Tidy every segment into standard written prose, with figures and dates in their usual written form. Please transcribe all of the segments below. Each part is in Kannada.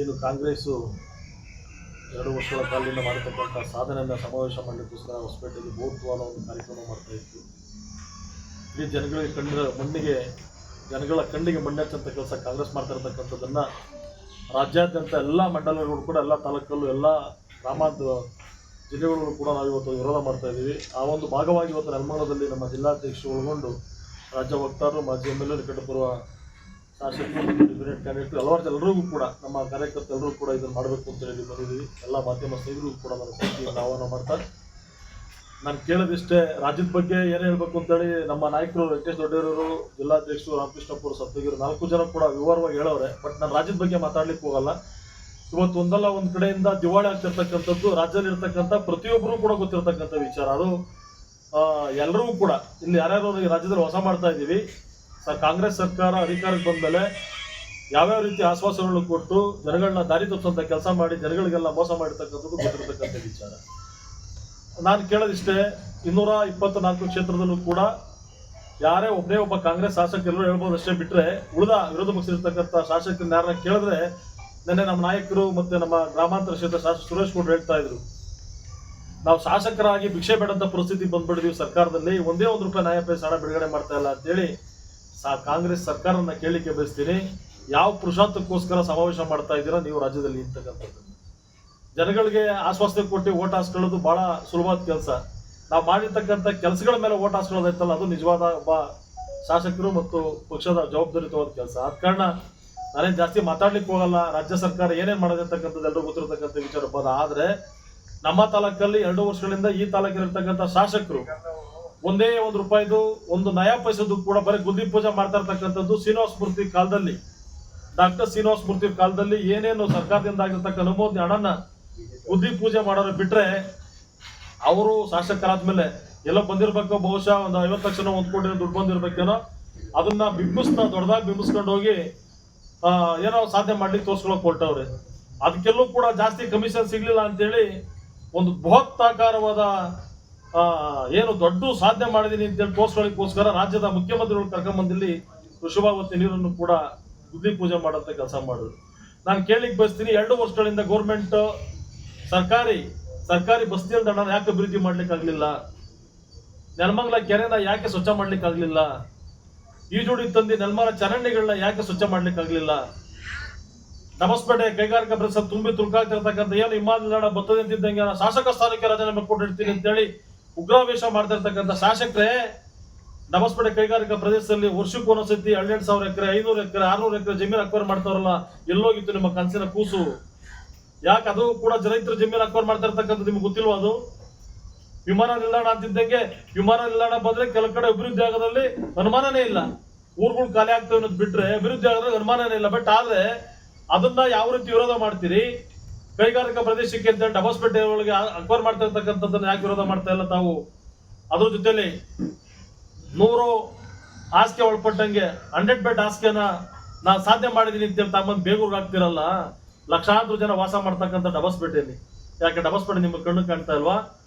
ಏನು ಕಾಂಗ್ರೆಸ್ಸು 2 ವರ್ಷಗಳ ಕಾಲದಿಂದ ಮಾಡತಕ್ಕಂಥ ಸಾಧನೆಯನ್ನು ಸಮಾವೇಶ ಮಾಡಲಿಕ್ಕೋಸ್ಕರ ಹೊಸಪೇಟೆಯಲ್ಲಿ ಬಹುತ್ವದ ಒಂದು ಕಾರ್ಯಕ್ರಮ ಮಾಡ್ತಾ ಇತ್ತು. ಇಡೀ ಜನಗಳ ಕಣ್ಣಿಗೆ ಮಣ್ಣೆಚ್ಚಂತ ಕೆಲಸ ಕಾಂಗ್ರೆಸ್ ಮಾಡ್ತಾ ಇರ್ತಕ್ಕಂಥದ್ದನ್ನು ರಾಜ್ಯಾದ್ಯಂತ ಎಲ್ಲ ಮಂಡಲಗಳು ಕೂಡ, ಎಲ್ಲ ತಾಲೂಕಲ್ಲೂ, ಎಲ್ಲ ಗ್ರಾಮಾಂತರ ಜಿಲ್ಲೆಗಳು ಕೂಡ ನಾವು ಇವತ್ತು ವಿರೋಧ ಮಾಡ್ತಾ ಇದ್ದೀವಿ. ಆ ಒಂದು ಭಾಗವಾಗಿ ಇವತ್ತು ನೆಲಮಂಗಲದಲ್ಲಿ ನಮ್ಮ ಜಿಲ್ಲಾಧ್ಯಕ್ಷರು ಒಳಗೊಂಡು ರಾಜ್ಯ ವಕ್ತಾರರು, ಮಾಜಿ ಎಮ್ ಎಲ್ ಎ, ನಿಕಟಪೂರ್ವ ಶಾಸಕರು ಮತ್ತು ಡಿಫರೆಂಟ್ ಕ್ಯಾಂಡಿಡೇಟ್ ಎಲ್ಲರಿಗೂ ಕೂಡ, ನಮ್ಮ ಕಾರ್ಯಕರ್ತರೆಲ್ಲರೂ ಕೂಡ ಇದನ್ನು ಮಾಡಬೇಕು ಅಂತ ಹೇಳಿ ಬಂದಿದ್ದೀವಿ. ಎಲ್ಲ ಮಾಧ್ಯಮ ಸ್ನೇಹಿತರಿಗೂ ಕೂಡ ನಾನು ಪ್ರೀತಿಯನ್ನು ಆಹ್ವಾನ ಮಾಡ್ತಾರೆ. ನಾನು ಕೇಳೋದಿಷ್ಟೇ, ರಾಜ್ಯದ ಬಗ್ಗೆ ಏನು ಹೇಳಬೇಕು ಅಂತೇಳಿ ನಮ್ಮ ನಾಯಕರು ವೆಂಕಟೇಶ್ ದೊಡ್ಡೇರವರು, ಜಿಲ್ಲಾಧ್ಯಕ್ಷರು ರಾಮಕೃಷ್ಣಪುರ ಸಪ್ತಗಿರು 4 ಜನ ಕೂಡ ವಿವರವಾಗಿ ಹೇಳೋರೆ. ಬಟ್ ನಾನು ರಾಜ್ಯದ ಬಗ್ಗೆ ಮಾತಾಡ್ಲಿಕ್ಕೆ ಹೋಗಲ್ಲ. ಇವತ್ತು ಒಂದಲ್ಲ ಒಂದು ಕಡೆಯಿಂದ ದಿವಾಳಿ ಆಗ್ತಿರ್ತಕ್ಕಂಥದ್ದು ರಾಜ್ಯದಲ್ಲಿ ಇರ್ತಕ್ಕಂಥ ಪ್ರತಿಯೊಬ್ಬರೂ ಕೂಡ ಗೊತ್ತಿರ್ತಕ್ಕಂಥ ವಿಚಾರ. ಅದು ಎಲ್ಲರಿಗೂ ಕೂಡ ಇಲ್ಲಿ ಯಾರ್ಯಾರು ರಾಜ್ಯದಲ್ಲಿ ಹೊಸ ಮಾಡ್ತಾ ಇದ್ದೀವಿ. ಕಾಂಗ್ರೆಸ್ ಸರ್ಕಾರ ಅಧಿಕಾರಕ್ಕೆ ಬಂದ ಮೇಲೆ ಯಾವ್ಯಾವ ರೀತಿ ಆಶ್ವಾಸನೆಗಳನ್ನು ಕೊಟ್ಟು ಜನಗಳನ್ನ ದಾರಿ ತಪ್ಪಿಸಂತ ಕೆಲಸ ಮಾಡಿ ಜನಗಳಿಗೆಲ್ಲ ಮೋಸ ಮಾಡಿರ್ತಕ್ಕಂಥದ್ದು ಗೊತ್ತಿರತಕ್ಕಂಥ ವಿಚಾರ. ನಾನು ಕೇಳೋದಿಷ್ಟೇ, 224 ಕ್ಷೇತ್ರದಲ್ಲೂ ಕೂಡ ಯಾರೇ ಒಬ್ಬನೇ ಒಬ್ಬ ಕಾಂಗ್ರೆಸ್ ಶಾಸಕರು ಹೇಳ್ಬೋದು ಅಷ್ಟೇ, ಬಿಟ್ಟರೆ ಉಳಿದ ವಿರೋಧ ಪಕ್ಷದಲ್ಲಿರ್ತಕ್ಕಂಥ ಶಾಸಕರನ್ನ ಯಾರನ್ನ ಕೇಳಿದ್ರೆ, ನೆನ್ನೆ ನಮ್ಮ ನಾಯಕರು ಮತ್ತು ನಮ್ಮ ಗ್ರಾಮಾಂತರ ಕ್ಷೇತ್ರ ಶಾಸಕ ಸುರೇಶ್ ಗೌಡ್ರು ಹೇಳ್ತಾ ಇದ್ರು, ನಾವು ಶಾಸಕರಾಗಿ ಭಿಕ್ಷೆ ಬೇಡಂತ ಪರಿಸ್ಥಿತಿ ಬಂದ್ಬಿಟ್ಟಿದೀವಿ ಸರ್ಕಾರದಲ್ಲಿ, ಒಂದೇ ₹1 ನ್ಯಾಯ ಪೈಸೆ ಹಣ ಬಿಡುಗಡೆ ಮಾಡ್ತಾ ಇಲ್ಲ ಅಂತೇಳಿ ಕಾಂಗ್ರೆಸ್ ಸರ್ಕಾರನ ಕೇಳಲಿಕ್ಕೆ ಬಯಸ್ತೀನಿ. ಯಾವ ಪುರುಷಾರ್ಥಕ್ಕೋಸ್ಕರ ಸಮಾವೇಶ ಮಾಡ್ತಾ ಇದ್ದೀರಾ ನೀವು ರಾಜ್ಯದಲ್ಲಿ ಇರ್ತಕ್ಕಂಥದ್ದು? ಜನಗಳಿಗೆ ಆಶ್ವಾಸನೆ ಕೊಟ್ಟು ಓಟ್ ಹಾಸ್ಕೊಳ್ಳೋದು ಬಹಳ ಸುಲಭವಾದ ಕೆಲಸ. ನಾವು ಮಾಡಿರ್ತಕ್ಕಂಥ ಕೆಲಸಗಳ ಮೇಲೆ ಓಟ್ ಹಾಸ್ಕೊಳ್ಳೋದೈತಲ್ಲ, ಅದು ನಿಜವಾದ ಒಬ್ಬ ಶಾಸಕರು ಮತ್ತು ಪಕ್ಷದ ಜವಾಬ್ದಾರಿಯುತವಾದ ಕೆಲಸ. ಆದ ಕಾರಣ ನಾನೇನು ಜಾಸ್ತಿ ಮಾತಾಡ್ಲಿಕ್ಕೆ ಹೋಗಲ್ಲ. ರಾಜ್ಯ ಸರ್ಕಾರ ಏನೇನು ಮಾಡೋದಿರ್ತಕ್ಕಂಥದ್ದು ಎಲ್ಲರೂ ಗೊತ್ತಿರತಕ್ಕಂಥ ವಿಚಾರ ಬದ. ಆದರೆ ನಮ್ಮ ತಾಲೂಕಲ್ಲಿ 2 ವರ್ಷಗಳಿಂದ ಈ ತಾಲೂಕಿನಲ್ಲಿರ್ತಕ್ಕಂಥ ಶಾಸಕರು ಒಂದೇ ₹1 ಒಂದು ನಯಾ ಪೈಸದ್ದು ಕೂಡ ಬರೀ ಗುದ್ದಿ ಪೂಜೆ ಮಾಡ್ತಾ ಇರ್ತಕ್ಕಂಥದ್ದು. ಶ್ರೀನಿವಾಸ ಮೂರ್ತಿ ಕಾಲದಲ್ಲಿ, ಡಾಕ್ಟರ್ ಶ್ರೀನಿವಾಸ ಮೂರ್ತಿ ಕಾಲದಲ್ಲಿ ಏನೇನು ಸರ್ಕಾರದಿಂದ ಆಗಿರ್ತಕ್ಕ ಅನುಮೋದನೆ ಹಣನ ಗುದ್ದಿ ಪೂಜೆ ಮಾಡೋರು ಬಿಟ್ರೆ, ಅವರು ಶಾಸಕರಾದ್ಮೇಲೆ ಎಲ್ಲ ಬಂದಿರ್ಬೇಕು, ಬಹುಶಃ ಒಂದು 50 ಲಕ್ಷ 1 ಕೋಟಿ ದುಡ್ಡು ಬಂದಿರ್ಬೇಕೇನೋ, ಅದನ್ನ ದೊಡ್ಡದಾಗಿ ಬಿಂಬಿಸ್ಕೊಂಡು ಹೋಗಿ ಏನೋ ಸಾಧನೆ ಮಾಡ್ಲಿಕ್ಕೆ ತೋರ್ಸ್ಕೊಳಕ್ ಹೊರಟವ್ರೆ. ಅದಕ್ಕೆಲ್ಲೂ ಕೂಡ ಜಾಸ್ತಿ ಕಮಿಷನ್ ಸಿಗ್ಲಿಲ್ಲ ಅಂತೇಳಿ ಒಂದು ಬೃಹತ್ತಾಕಾರವಾದ ಏನು ದೊಡ್ಡ ಸಾಧನೆ ಮಾಡಿದೀನಿ ಅಂತೇಳಿ ತೋರ್ಸ್ಕೊಳ್ಳಿಕ್ಕೋಸ್ಕರ ರಾಜ್ಯದ ಮುಖ್ಯಮಂತ್ರಿಗಳು ಕರ್ಕೊಂಬಂದಿಲ್ಲಿ ವೃಷಭಾವತಿ ನೀರನ್ನು ಕೂಡ ಗುದ್ದಿ ಪೂಜೆ ಮಾಡೋಂಥ ಕೆಲಸ ಮಾಡಿದ್ರು. ನಾನು ಕೇಳಲಿಕ್ಕೆ ಬಯಸ್ತೀನಿ, 2 ವರ್ಷಗಳಿಂದ ಗೌರ್ಮೆಂಟ್ ಸರ್ಕಾರಿ ಬಸ್ ನಿಲ್ದಾಣ ಯಾಕೆ ಅಭಿವೃದ್ಧಿ ಮಾಡ್ಲಿಕ್ಕೆ ಆಗ್ಲಿಲ್ಲ? ನೆಲಮಂಗಲ ಕೆರೆನ ಯಾಕೆ ಸ್ವಚ್ಛ ಮಾಡ್ಲಿಕ್ಕೆ ಆಗ್ಲಿಲ್ಲ? ಈಜೋಡಿ ತಂದಿ ನೆಲಮಂಗಲ ಚರಂಡಿಗಳನ್ನ ಯಾಕೆ ಸ್ವಚ್ಛ ಮಾಡ್ಲಿಕ್ಕೆ ಆಗ್ಲಿಲ್ಲ? ನಮಸ್ಪೇಟೆ ಕೈಗಾರಿಕಾ ಪ್ರದೇಶ ತುಂಬಿ ತುಳುಕಾಗ್ತಿರ್ತಕ್ಕಂಥ ಏನು ವಿಮಾನ ನಿಲ್ದಾಣ ಬರ್ತದೆ ಅಂತಿದ್ದಂಗೆ ಶಾಸಕ ಸ್ಥಾನಕ್ಕೆ ರಾಜೀನಾಮೆ ಕೊಟ್ಟಿರ್ತೀನಿ ಅಂತೇಳಿ ಉಗ್ರಾವೇಶ ಮಾಡ್ತಿರ್ತಕ್ಕಂಥ ಶಾಸಕರೇ, ನಮಸ್ಪೇಟೆ ಕೈಗಾರಿಕಾ ಪ್ರದೇಶದಲ್ಲಿ ವರ್ಷಕ್ಕೆ ಒಂದೊಂದ್ಸತಿ 12,000 ಎಕರೆ, 500 ಎಕರೆ, 600 ಎಕರೆ ಜಮೀನು ಅಕ್ವೈರ್ ಮಾಡ್ತಾರಲ್ಲ, ಎಲ್ಲೋಗಿತ್ತು ನಿಮ್ಮ ಕನಸಿನ ಕೂಸು? ಯಾಕೆ ಅದು ಕೂಡ ರೈತರ ಜಮೀನು ಅಕ್ವೈರ್ ಮಾಡ್ತಾ ಇರ್ತಕ್ಕಂಥದ್ದು ನಿಮ್ಗೆ ಗೊತ್ತಿಲ್ವ? ಅದು ವಿಮಾನ ನಿಲ್ದಾಣ ಅಂತಿದ್ದಂಗೆ ವಿಮಾನ ನಿಲ್ದಾಣ ಬಂದ್ರೆ ಕೆಲವು ಕಡೆ ಅಭಿವೃದ್ಧಿ ಆಗೋದ್ರಲ್ಲಿ ಅನುಮಾನನೇ ಇಲ್ಲ. ಊರುಗಳು ಖಾಲಿ ಆಗ್ತವೆ ಅನ್ನೋದು ಬಿಟ್ರೆ ಅಭಿವೃದ್ಧಿ ಆಗೋದ್ರಲ್ಲಿ ಅನುಮಾನನೇ ಇಲ್ಲ. ಬಟ್ ಆದ್ರೆ ಅದನ್ನ ಯಾವ ರೀತಿ ವಿರೋಧ ಮಾಡ್ತೀರಿ? ಕೈಗಾರಿಕಾ ಪ್ರದೇಶಕ್ಕೆ ಅಂತ ಡಬಸ್ಪೇಟೆ ಒಳಗೆ ಅಕ್ವೈರ್ ಮಾಡ್ತಾ ಇರ್ತಕ್ಕಂಥದ್ದನ್ನ ಯಾಕೆ ವಿರೋಧ ಮಾಡ್ತಾ ಇಲ್ಲ ತಾವು? ಅದ್ರ ಜೊತೆಲಿ 100 ಹಾಸಿಗೆ ಒಳಪಟ್ಟಂಗೆ 100 ಬೆಡ್ ಹಾಸಿಗೆನ ನಾನು ಸಾಧ್ಯ ಮಾಡಿದೀನಿ ಅಂತೇಳಿ ತಮ್ಮಂದು ಬೇಗೂರ್ಗೆ ಹಾಕ್ತಿರಲ್ಲ. ಲಕ್ಷಾಂತರ ಜನ ವಾಸ ಮಾಡ್ತಕ್ಕಂಥ ಡಬಸ್ಪೇಟೆಯಲ್ಲಿ ಯಾಕೆ ಡಬಸ್ಪೇಟೆ ನಿಮ್ಗೆ ಕಣ್ಣು ಕಾಣ್ತಾ ಇಲ್ವಾ?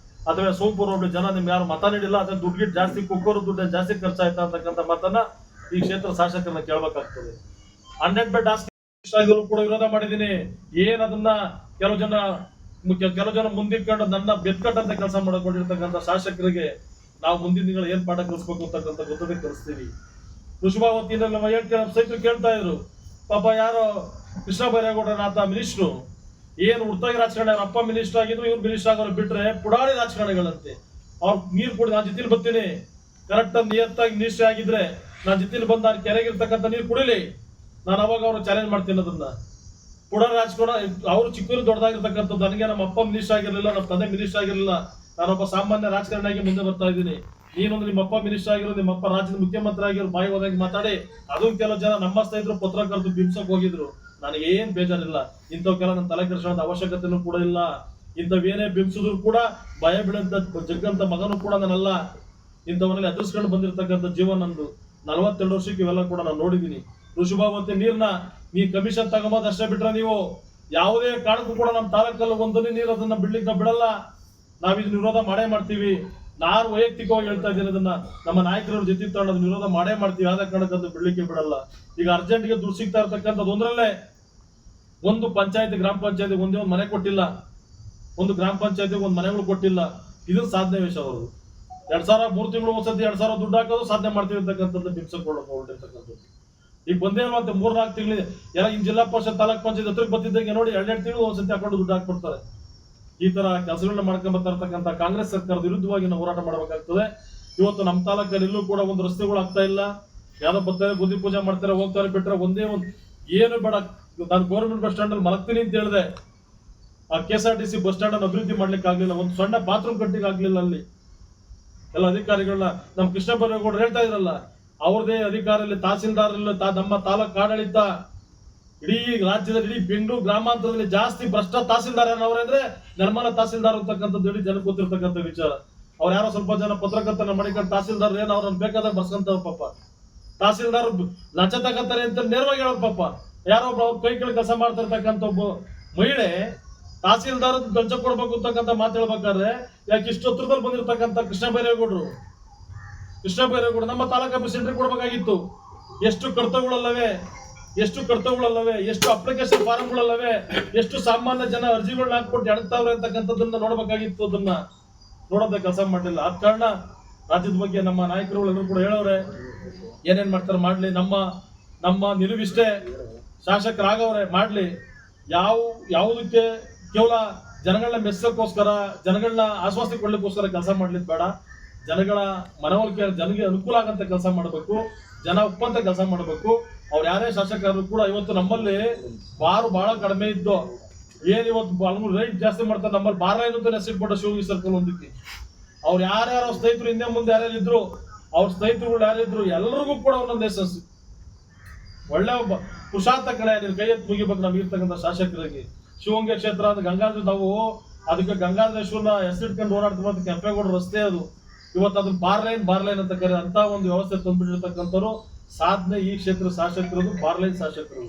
ಅಥವಾ ಸೋಂಪುರ ಹೋಗ್ಲಿ ಜನ ನಿಮ್ಗೆ ಯಾರು ಮತ ನೀಡಿಲ್ಲ, ಅದ್ರ ದುಡ್ಡು ಜಾಸ್ತಿ ಕುಕ್ಕರು ದುಡ್ಡು ಜಾಸ್ತಿ ಖರ್ಚಾಯ್ತಾ ಅಂತಕ್ಕಂಥ ಮಾತನ್ನ ಈ ಕ್ಷೇತ್ರ ಶಾಸಕರನ್ನ ಕೇಳಬೇಕಾಗ್ತದೆ. 100 ಬೆಡ್ ಹಾಸಿಗೆ ಕೂಡ ವಿರೋಧ ಮಾಡಿದ್ದೀನಿ. ಏನ್ ಅದನ್ನ ಕೆಲವು ಜನ ಮುಂದಿಟ್ಕೊಂಡು ನನ್ನ ಬೆದ್ಕಟ್ಟಂತ ಕೆಲಸ ಮಾಡಿಕೊಂಡಿರ್ತಕ್ಕಂಥ ಶಾಸಕರಿಗೆ ನಾವು ಮುಂದಿನ ದಿನಗಳು ಏನ್ ಪಾಠ ಕಲಿಸ್ಬೇಕು ಅಂತಕ್ಕಂಥ ಗೊತ್ತದೆ ಕಲಿಸ್ತೀವಿ. ವೃಷಭಾವತಿಯಿಂದ ನಮ್ಮ ಸೈತರು ಕೇಳ್ತಾ ಇದ್ರು, ಪಾಪ ಯಾರೋ ಕೃಷ್ಣ ಬೈರೇಗೌಡನಾಥ ಮಿನಿಸ್ಟ್ರು ಏನು ಉಡ್ತಾಗಿ ರಾಜಕಾರಣ, ಅವ್ರ ಅಪ್ಪ ಮಿನಿಸ್ಟರ್ ಆಗಿದ್ರು, ಇವ್ರು ಮಿನಿಸ್ಟರ್ ಆಗೋರು ಬಿಟ್ರೆ ಪುಡಾರಿ ರಾಜಕಾರಣಿಗಳಂತೆ. ಅವ್ರು ನೀರು ಕುಡಿ, ನಾನು ಜೊತೆಲಿ ಬರ್ತೀನಿ, ಕರೆಕ್ಟ್ ನಿಯತ್ತಾಗಿ ಮಿನಿಸ್ಟರ್ ಆಗಿದ್ರೆ ನಾನು ಜೊತೆಲಿ ಬಂದು ನಾನು ಕೆರೆಗಿರ್ತಕ್ಕಂಥ ನೀರು ಕುಡಿಲಿ, ನಾನು ಅವಾಗ ಅವ್ರು ಚಾಲೆಂಜ್ ಮಾಡ್ತೀನಿ. ಅದನ್ನ ಪುಡಾರಿ ರಾಜಕಾರಣ, ಅವರು ಚಿಕ್ಕೂರು ದೊಡ್ಡದಾಗಿರ್ತಕ್ಕಂಥದ್ದು. ನನಗೆ ನಮ್ಮ ಅಪ್ಪ ಮಿನಿಸ್ಟರ್ ಆಗಿರ್ಲಿಲ್ಲ, ನಮ್ಮ ತಂದೆ ಮಿನಿಸ್ಟರ್ ಆಗಿರ್ಲಿಲ್ಲ, ನಾನೊಬ್ಬ ಸಾಮಾನ್ಯ ರಾಜಕಾರಣಿಯಾಗಿ ಮುಂದೆ ಬರ್ತಾ ಇದ್ದೀನಿ. ನೀನೊಂದು ನಿಮ್ಮ ಅಪ್ಪ ಮಿನಿಸ್ಟರ್ ಆಗಿರೋ, ನಿಮ್ಮ ಅಪ್ಪ ರಾಜ್ಯದ ಮುಖ್ಯಮಂತ್ರಿ ಆಗಿರೋ, ಬಾಯಿ ಹೋದಾಗಿ ಮಾತಾಡಿ ಅದು ಕೆಲವು ಜನ ನಮ್ಮ ಸ್ನೇಹಿತರು ಪತ್ರಕರ್ತರು ಬಿಂಸಕ್ ಹೋಗಿದ್ರು. ನನಗೆ ಏನ್ ಬೇಜಾರಿಲ್ಲ, ಇಂಥವಕ್ಕೆಲ್ಲ ನನ್ನ ತಲೆ ಕೆಡಿಸೋದ ಅವಶ್ಯಕತೆನೂ ಕೂಡ ಇಲ್ಲ. ಇಂಥವೇನೇ ಬಿಂಬಿಸಿದ್ರು ಕೂಡ ಭಯ ಬೀಳಂತ ಜಗ್ಗಂತ ಮಗನೂ ಕೂಡ ನಾನಲ್ಲ. ಇಂಥವನ್ನೆಲ್ಲ ಎದುರಿಸ್ಕೊಂಡು ಬಂದಿರತಕ್ಕಂಥ ಜೀವನ ನಂದು. 42 ವರ್ಷಕ್ಕೆ ಇವೆಲ್ಲ ಕೂಡ ನಾನು ನೋಡಿದ್ದೀನಿ. ವೃಷಭಾವತಿ ನೀರ್ನ ನೀ ಕಮಿಷನ್ ತಗೊಂಬೋದು ಅಷ್ಟೇ ಬಿಟ್ರೆ ನೀವು ಯಾವುದೇ ಕಾರಣಕ್ಕೂ ಕೂಡ ನಮ್ಮ ತಾಲೂಕಲ್ಲಿ ಒಂದನೇ ನೀರು ಅದನ್ನ ಬಿಡ್ಲಿಕ್ಕೆ ಬಿಡಲ್ಲ. ನಾವಿದ್ ವಿರೋಧ ಮಾಡೇ ಮಾಡ್ತೀವಿ. ನಾನು ವೈಯಕ್ತಿಕವಾಗಿ ಹೇಳ್ತಾ ಇದ್ದೀನಿ, ಅದನ್ನ ನಮ್ಮ ನಾಯಕರ ಜೊತೆ ತಗೊಂಡು ಅದನ್ನ ವಿರೋಧ ಮಾಡೇ ಮಾಡ್ತೀವಿ. ಆದ ಕಾರಣಕ್ಕೆ ಅದು ಬಿಡ್ಲಿಕ್ಕೆ ಬಿಡಲ್ಲ. ಈಗ ಅರ್ಜೆಂಟ್ಗೆ ದುಡ್ಡು ಸಿಗ್ತಾ ಇರ್ತಕ್ಕಂಥದ್ದು ಒಂದ್ರಲ್ಲೇ ಒಂದು ಪಂಚಾಯತಿ ಗ್ರಾಮ ಪಂಚಾಯತಿ ಒಂದೇ ಒಂದು ಮನೆ ಕೊಟ್ಟಿಲ್ಲ, ಒಂದು ಗ್ರಾಮ ಪಂಚಾಯತಿಗೆ ಒಂದು ಮನೆಗಳು ಕೊಟ್ಟಿಲ್ಲ. ಇದು ಸಾಧನೆ ವಿಷಯ ಅವರು. 2000 3 ತಿಂಗಳು ಒಂದ್ಸತಿ 2000 ದುಡ್ಡು ಹಾಕೋದು ಸಾಧನೆ ಮಾಡ್ತೀವಿ ಅಂತಕ್ಕಂಥದ್ದು ಹೊರಟಿರ್ತಕ್ಕಂಥದ್ದು. ಈಗ ಬಂದೇ ಮತ್ತೆ 3-4 ತಿಂಗಳು ಎಲ್ಲ ಇನ್ ಜಿಲ್ಲಾ ಪರಿಷತ್ ತಾಲೂಕ್ ಪಂಚಾಯತ್ ಹತ್ರಕ್ಕೆ ಬರ್ತಿದ್ದಂಗೆ ನೋಡಿ 2-2 ತಿಂಗಳು ಒಂದ್ಸತಿ ಹಾಕೊಂಡು ದುಡ್ಡು ಹಾಕ್ಬಿಡ್ತಾರೆ. ಈ ತರ ಕೆಲಸಗಳನ್ನ ಮಾಡ್ಕೊಂಡ್ ಬರ್ತಾ ಇರ್ತಕ್ಕಂಥ ಕಾಂಗ್ರೆಸ್ ಸರ್ಕಾರದ ವಿರುದ್ಧವಾಗಿ ನಾವು ಹೋರಾಟ ಮಾಡಬೇಕಾಗ್ತದೆ. ಇವತ್ತು ನಮ್ಮ ತಾಲೂಕಲ್ಲಿ ಎಲ್ಲೂ ಕೂಡ ಒಂದು ರಸ್ತೆಗಳು ಆಗ್ತಾ ಇಲ್ಲ. ಯಾವ್ದೋ ಬರ್ತಾರೆ, ಬುದ್ಧಿ ಪೂಜೆ ಮಾಡ್ತಾರೆ, ಹೋಗ್ತಾರೆ, ಬಿಟ್ರೆ ಒಂದೇ ಒಂದು ಏನು ಬೇಡ. ನಾನು ಗೌರ್ಮೆಂಟ್ ಬಸ್ ಸ್ಟ್ಯಾಂಡ್ ಅಲ್ಲಿ ಮಲಗ್ತೀನಿ ಅಂತ ಹೇಳಿದೆ, ಆ KSRTC ಬಸ್ ಸ್ಟ್ಯಾಂಡ್ ಅನ್ನು ಅಭಿವೃದ್ಧಿ ಮಾಡ್ಲಿಕ್ಕೆ ಆಗ್ಲಿಲ್ಲ, ಒಂದು ಸಣ್ಣ ಬಾತ್ರೂಮ್ ಕಟ್ಟಿಗೆ ಆಗ್ಲಿಲ್ಲ. ಅಲ್ಲಿ ಎಲ್ಲ ಅಧಿಕಾರಿಗಳನ್ನ ನಮ್ಮ ಕೃಷ್ಣ ಬೈರೇಗೌಡರು ಹೇಳ್ತಾ ಇದ್ರಲ್ಲ, ಅವ್ರದೇ ಅಧಿಕಾರಲ್ಲಿ ತಹಸೀಲ್ದಾರ್ ನಮ್ಮ ತಾಲೂಕು ಆಡಳಿತ ಇಡೀ ರಾಜ್ಯದಲ್ಲಿ, ಇಡೀ ಬೆಂಗಳೂರು ಗ್ರಾಮಾಂತರದಲ್ಲಿ ಜಾಸ್ತಿ ಭ್ರಷ್ಟ ತಹಸೀಲ್ದಾರ್ ಏನವ್ರೆ ನೆಲಮಂಗಲ ತಹಸೀಲ್ದಾರ್ ಅಂತಕ್ಕಂಥದ್ದು ಇಡೀ ಜನಕ್ಕೆ ಗೊತ್ತಿರ್ತಕ್ಕಂಥ ವಿಚಾರ. ಅವ್ರು ಯಾರೋ ಸ್ವಲ್ಪ ಜನ ಪತ್ರಕರ್ತನ ಮಾಡಿಕೊಂಡು ತಹಸೀಲ್ದಾರ್ ಏನು ಅವ್ರನ್ನ ಬೇಕಾದ್ರೆ ಬರ್ಸ್ಕೊಂತಾರ ಪಾಪ. ತಹಸೀಲ್ದಾರ್ ಲಂಚ ತಗಂತಾರೆ ಅಂತ ನೇರವಾಗಿ ಹೇಳೋರು ಪಾಪ. ಯಾರೊಬ್ರು ಅವ್ರ ಕೈ ಕೆಳಗೆ ಕೆಲಸ ಮಾಡ್ತಾ ಇರ್ತಕ್ಕಂಥ ಒಬ್ಬ ಮಹಿಳೆ ತಹಸೀಲ್ದಾರ್ ಲಂಚ ಕೊಡ್ಬೇಕು ಅಂತಕ್ಕಂಥ ಮಾತು ಹೇಳ್ಬೇಕಾದ್ರೆ ಯಾಕೆ ಇಷ್ಟು ಹತ್ರದಲ್ಲಿ ಬಂದಿರತಕ್ಕಂಥ ಕೃಷ್ಣ ಬೈರೇಗೌಡರು ನಮ್ಮ ತಾಲೂಕಾ ಪ್ರೆಸಿಡೆಂಟ್ ಕೊಡ್ಬೇಕಾಗಿತ್ತು. ಎಷ್ಟು ಕರ್ತವ್ಯಗಳಲ್ಲವೇ, ಎಷ್ಟು ಅಪ್ಲಿಕೇಶನ್ ಫಾರ್ಮ್ಗಳಲ್ಲವೇ, ಎಷ್ಟು ಸಾಮಾನ್ಯ ಜನ ಅರ್ಜಿಗಳನ್ನ ಹಾಕ್ಬಿಟ್ಟು ಎಡ್ತಾವ್ರೆ ಅಂತಕ್ಕಂಥದ್ದನ್ನ ನೋಡ್ಬೇಕಾಗಿತ್ತು. ಅದನ್ನ ನೋಡೋದ ಕೆಲಸ ಮಾಡಲಿಲ್ಲ. ಆದ ಕಾರಣ ರಾಜ್ಯದ ಬಗ್ಗೆ ನಮ್ಮ ನಾಯಕರುಗಳೆಲ್ಲರೂ ಕೂಡ ಹೇಳೋರೆ, ಏನೇನ್ ಮಾಡ್ತಾರೆ ಮಾಡ್ಲಿ, ನಮ್ಮ ನಿಲುವಿಷ್ಟೇ, ಶಾಸಕರಾಗವ್ರೆ ಮಾಡ್ಲಿ. ಯಾವುದಕ್ಕೆ ಕೇವಲ ಜನಗಳನ್ನ ಮೆಚ್ಚೋಕ್ಕೋಸ್ಕರ, ಜನಗಳನ್ನ ಆಶ್ವಾಸನೆ ಕೊಡ್ಲಿಕ್ಕೋಸ್ಕರ ಕೆಲಸ ಮಾಡ್ಲಿಕ್ಕೆ ಬೇಡ. ಜನಗಳ ಮನವೊಲಿಕೆ, ಜನಗೆ ಅನುಕೂಲ ಆಗಂತ ಕೆಲಸ ಮಾಡಬೇಕು, ಜನ ಒಪ್ಪಂತ ಕೆಲಸ ಮಾಡಬೇಕು. ಅವ್ರು ಯಾರೇ ಶಾಸಕರು ಕೂಡ ಇವತ್ತು ನಮ್ಮಲ್ಲಿ ಬಾರು ಬಹಳ ಕಡಿಮೆ ಇದ್ದು, ಏನ್ ಇವತ್ತು ರೈಟ್ ಜಾಸ್ತಿ ಮಾಡ್ತಾರೆ. ನಮ್ಮಲ್ಲಿ ಬಾರ ಏನಂತ ಹೆಸರಿಟ್ಬಿಟ್ಟ ಶಿವಗಿ ಸರ್ಕಲ್ ಒಂದಕ್ಕೆ. ಅವ್ರು ಯಾರ್ಯಾರ ಸ್ನೇಹಿತರು ಹಿಂದೆ ಮುಂದೆ ಯಾರ್ಯಾರಿದ್ರು, ಅವ್ರ ಸ್ನೇಹಿತರುಗಳು ಯಾರಿದ್ರು ಎಲ್ಲರಿಗೂ ಕೂಡ ಒಂದೊಂದು ಯಶಸ್ಸು. ಒಳ್ಳೆ ಒಬ್ಬ ಕುಶಾಂತ ಕಡೆ ನೀನು ಕೈ ಎತ್ತು ಮುಗಿಬೇಕು ನಮ್ಗೆ ಇರ್ತಕ್ಕಂಥ ಶಾಸಕರಿಗೆ. ಶಿವಗಂಗೆ ಕ್ಷೇತ್ರ ಅಂತ ಗಂಗಾಧರ, ನಾವು ಅದಕ್ಕೆ ಗಂಗಾಧರೇಶ್ವರನ ಹೆಸರಿಟ್ಕೊಂಡು ಓಡಾಡ್ತಿರೋ ಕೆಂಪೇಗೌಡ ರಸ್ತೆ ಅದು. ಇವತ್ತು ಅದನ್ನ ಬಾರ್ಲೈನ್ ಅಂತ ಕರೆ ಅಂತ ಒಂದು ವ್ಯವಸ್ಥೆ ತಂದ್ಬಿಟ್ಟಿರ್ತಕ್ಕಂಥವ್ರು ಸಾಧನೆ ಈ ಕ್ಷೇತ್ರ ಶಾಸಕರು, ಬಾರ್ಲೈನ್ ಶಾಸಕರು.